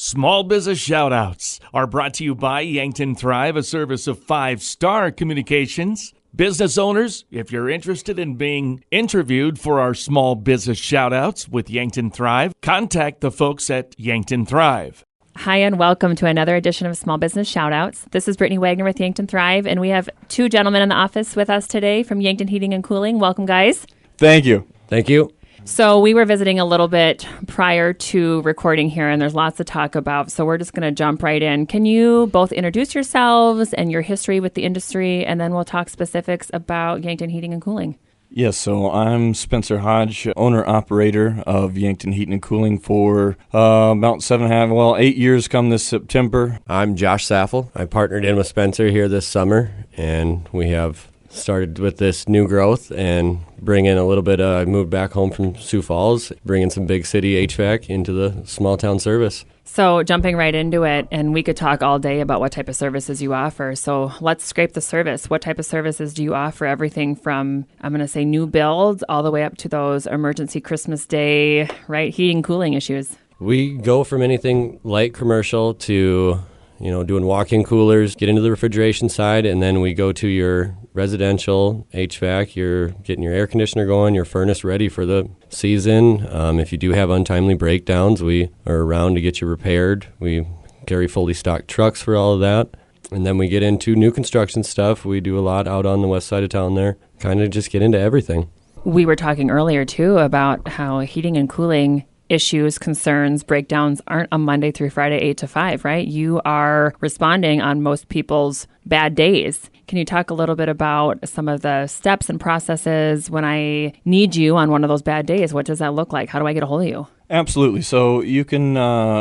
Small Business Shoutouts are brought to you by Yankton Thrive, a service of 5-Star Communications. Business owners, if you're interested in being interviewed for our Small Business Shoutouts with Yankton Thrive, contact the folks at Yankton Thrive. Hi, and welcome to another edition of Small Business Shoutouts. This is Brittany Wagner with Yankton Thrive, and we have two gentlemen in the office with us today from Yankton Heating and Cooling. Welcome, guys. Thank you. Thank you. So we were visiting a little bit prior to recording here, and there's lots to talk about, so we're just going to jump right in. Can you both introduce yourselves and your history with the industry, and then we'll talk specifics about Yankton Heating and Cooling? Yes, so I'm Spencer Hodge, owner-operator of Yankton Heating and Cooling for about 8 years come this September. I'm Josh Saffel. I partnered in with Spencer here this summer, and we have started with this new growth and bring in a little bit. I moved back home from Sioux Falls, bringing some big city HVAC into the small town service. So jumping right into it, and we could talk all day about what type of services you offer. So let's scrape the service. What type of services do you offer? Everything from, I'm going to say, new builds all the way up to those emergency Christmas Day, right, heating, cooling issues. We go from anything light commercial to, doing walk-in coolers, get into the refrigeration side, and then we go to your residential HVAC. You're getting your air conditioner going, your furnace ready for the season. If you do have untimely breakdowns, we are around to get you repaired. We carry fully stocked trucks for all of that. And then we get into new construction stuff. We do a lot out on the west side of town there, kind of just get into everything. We were talking earlier, too, about how heating and cooling issues, concerns, breakdowns aren't a Monday through Friday 8 to 5, right? You are responding on most people's bad days. Can you talk a little bit about some of the steps and processes when I need you on one of those bad days? What does that look like? How do I get a hold of you? Absolutely. So you can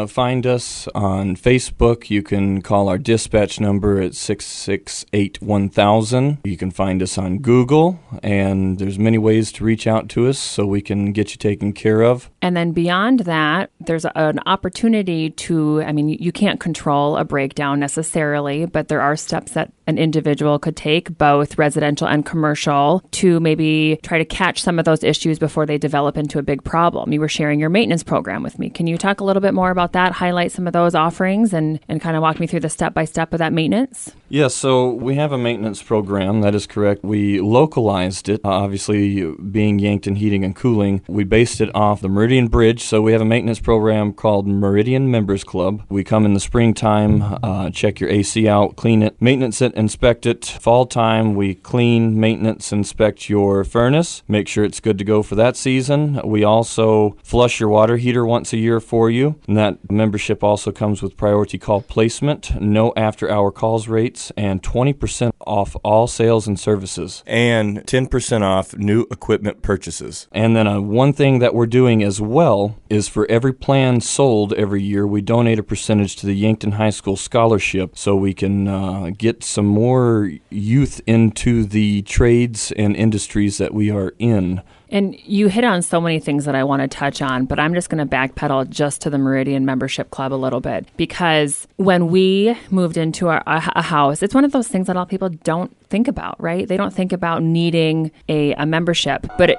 find us on Facebook. You can call our dispatch number at 668-1000. You can find us on Google, and there's many ways to reach out to us so we can get you taken care of. And then beyond that, there's an opportunity to, you can't control a breakdown necessarily, but there are steps that an individual could take, both residential and commercial, to maybe try to catch some of those issues before they develop into a big problem. You were sharing your maintenance program with me. Can you talk a little bit more about that, highlight some of those offerings, and kind of walk me through the step-by-step of that maintenance? Yes, so we have a maintenance program. That is correct. We localized it, obviously being Yankton Heating and Cooling. We based it off the Meridian Bridge, so we have a maintenance program called Meridian Members Club. We come in the springtime, check your AC out, clean it, maintenance it, inspect it. Fall time, we clean, maintenance, inspect your furnace, make sure it's good to go for that season. We also flush your water heater once a year for you, and that membership also comes with priority call placement, no after-hour calls rates, and 20% off all sales and services. And 10% off new equipment purchases. And then one thing that we're doing as well is for every plan sold every year, we donate a percentage to the Yankton High School Scholarship so we can get some more youth into the trades and industries that we are in. And you hit on so many things that I want to touch on, but I'm just going to backpedal just to the Meridian Membership Club a little bit, because when we moved into a house, it's one of those things that a lot of people don't think about, right? They don't think about needing a membership, but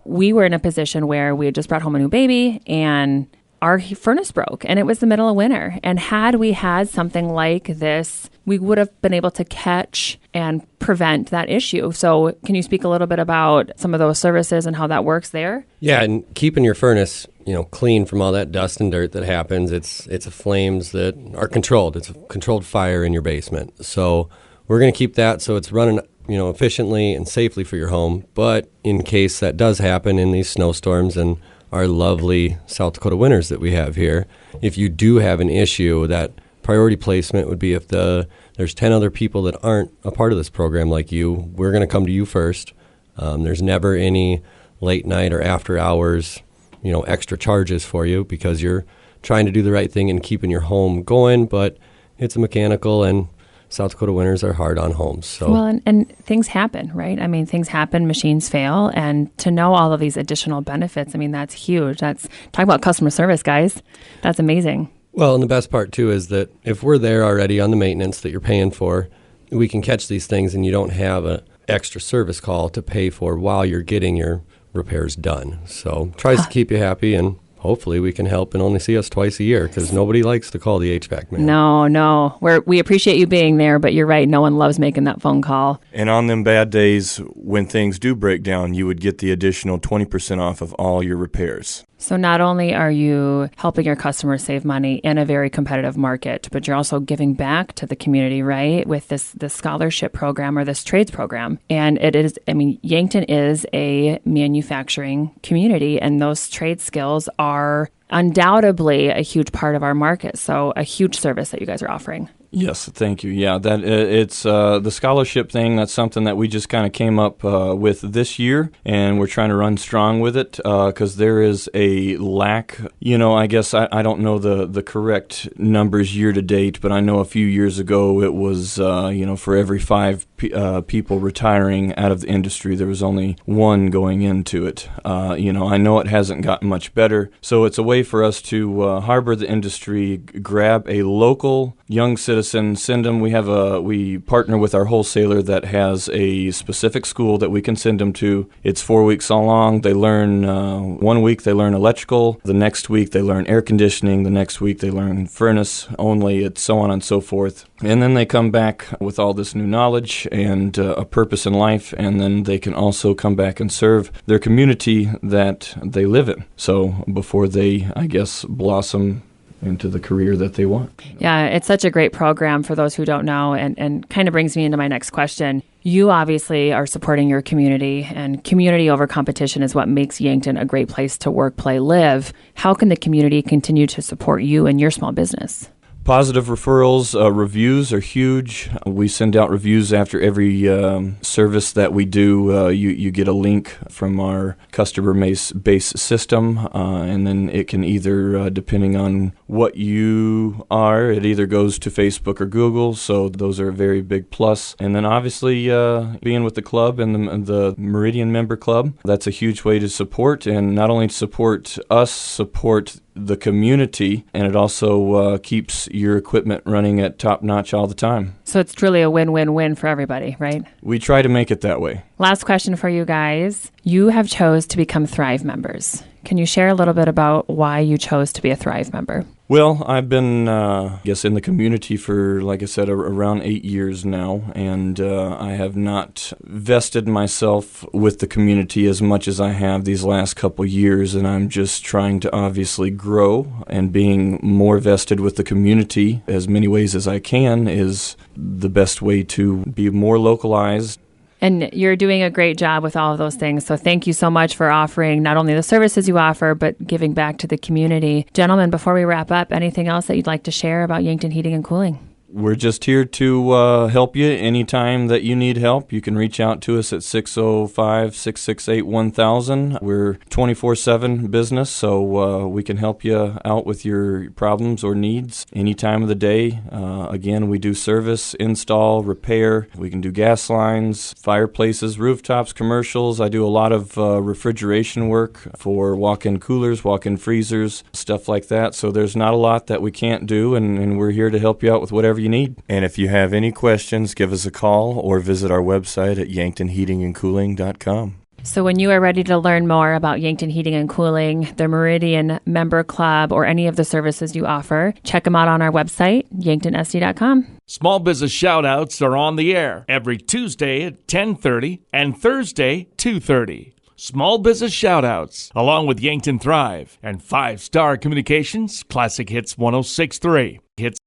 we were in a position where we had just brought home a new baby and our furnace broke, and it was the middle of winter. And had we had something like this, we would have been able to catch and prevent that issue. So can you speak a little bit about some of those services and how that works there? Yeah, and keeping your furnace, clean from all that dust and dirt that happens. It's flames that are controlled. It's a controlled fire in your basement. So we're going to keep that so it's running efficiently and safely for your home. But in case that does happen in these snowstorms and our lovely South Dakota winters that we have here, if you do have an issue, that priority placement would be if there's 10 other people that aren't a part of this program like you, we're going to come to you first. There's never any late night or after hours, extra charges for you because you're trying to do the right thing and keeping your home going, but it's a mechanical, and South Dakota winters are hard on homes. So. Well, and things happen, right? Things happen, machines fail, and to know all of these additional benefits, that's huge. Talk about customer service, guys. That's amazing. Well, and the best part, too, is that if we're there already on the maintenance that you're paying for, we can catch these things and you don't have an extra service call to pay for while you're getting your repairs done. So tries to keep you happy and hopefully we can help and only see us twice a year, because nobody likes to call the HVAC man. No. We appreciate you being there, but you're right. No one loves making that phone call. And on them bad days, when things do break down, you would get the additional 20% off of all your repairs. So not only are you helping your customers save money in a very competitive market, but you're also giving back to the community, right? With this scholarship program or this trades program. And it is, Yankton is a manufacturing community, and those trade skills are undoubtedly a huge part of our market. So a huge service that you guys are offering. Yes, thank you. Yeah, that it's the scholarship thing. That's something that we just kind of came up with this year, and we're trying to run strong with it because there is a lack. I guess I don't know the correct numbers year to date, but I know a few years ago it was for every 5 people retiring out of the industry, there was only 1 going into it. I know it hasn't gotten much better, so it's a way for us to harbor the industry, grab a local young citizen, send them. We partner with our wholesaler that has a specific school that we can send them to. It's 4 weeks long. They learn 1 week they learn electrical, the next week they learn air conditioning, the next week they learn furnace only, it's so on and so forth. And then they come back with all this new knowledge and a purpose in life, and then they can also come back and serve their community that they live in. So before they, I guess, blossom into the career that they want. Yeah, it's such a great program for those who don't know, and kind of brings me into my next question. You obviously are supporting your community, and community over competition is what makes Yankton a great place to work, play, live. How can the community continue to support you and your small business? Positive referrals, reviews are huge. We send out reviews after every service that we do. You get a link from our customer base system, and then it can either, depending on what you are, it either goes to Facebook or Google, so those are a very big plus. And then obviously being with the club and the Meridian Member Club, that's a huge way to support, and not only support us, support the community, and it also keeps your equipment running at top notch all the time. So it's truly a win-win-win for everybody, right? We try to make it that way. Last question for you guys. You have chose to become Thrive members. Can you share a little bit about why you chose to be a Thrive member? Well, I've been, in the community for, like I said, around 8 years now, and I have not vested myself with the community as much as I have these last couple years, and I'm just trying to obviously grow, and being more vested with the community as many ways as I can is the best way to be more localized. And you're doing a great job with all of those things. So thank you so much for offering not only the services you offer, but giving back to the community. Gentlemen, before we wrap up, anything else that you'd like to share about Yankton Heating and Cooling? We're just here to help you anytime that you need help. You can reach out to us at 605-668-1000. We're 24/7 business, so we can help you out with your problems or needs any time of the day. Again, we do service, install, repair. We can do gas lines, fireplaces, rooftops, commercials. I do a lot of refrigeration work for walk-in coolers, walk-in freezers, stuff like that. So there's not a lot that we can't do, and we're here to help you out with whatever you need. And if you have any questions, give us a call or visit our website at yanktonheatingandcooling.com. So when you are ready to learn more about Yankton Heating and Cooling, the Meridian Member Club, or any of the services you offer, check them out on our website, yanktonsd.com. Small Business Shoutouts are on the air every Tuesday at 10:30 and Thursday 2:30. Small Business Shoutouts, along with Yankton Thrive and 5 Star Communications, Classic Hits 106.3. Hits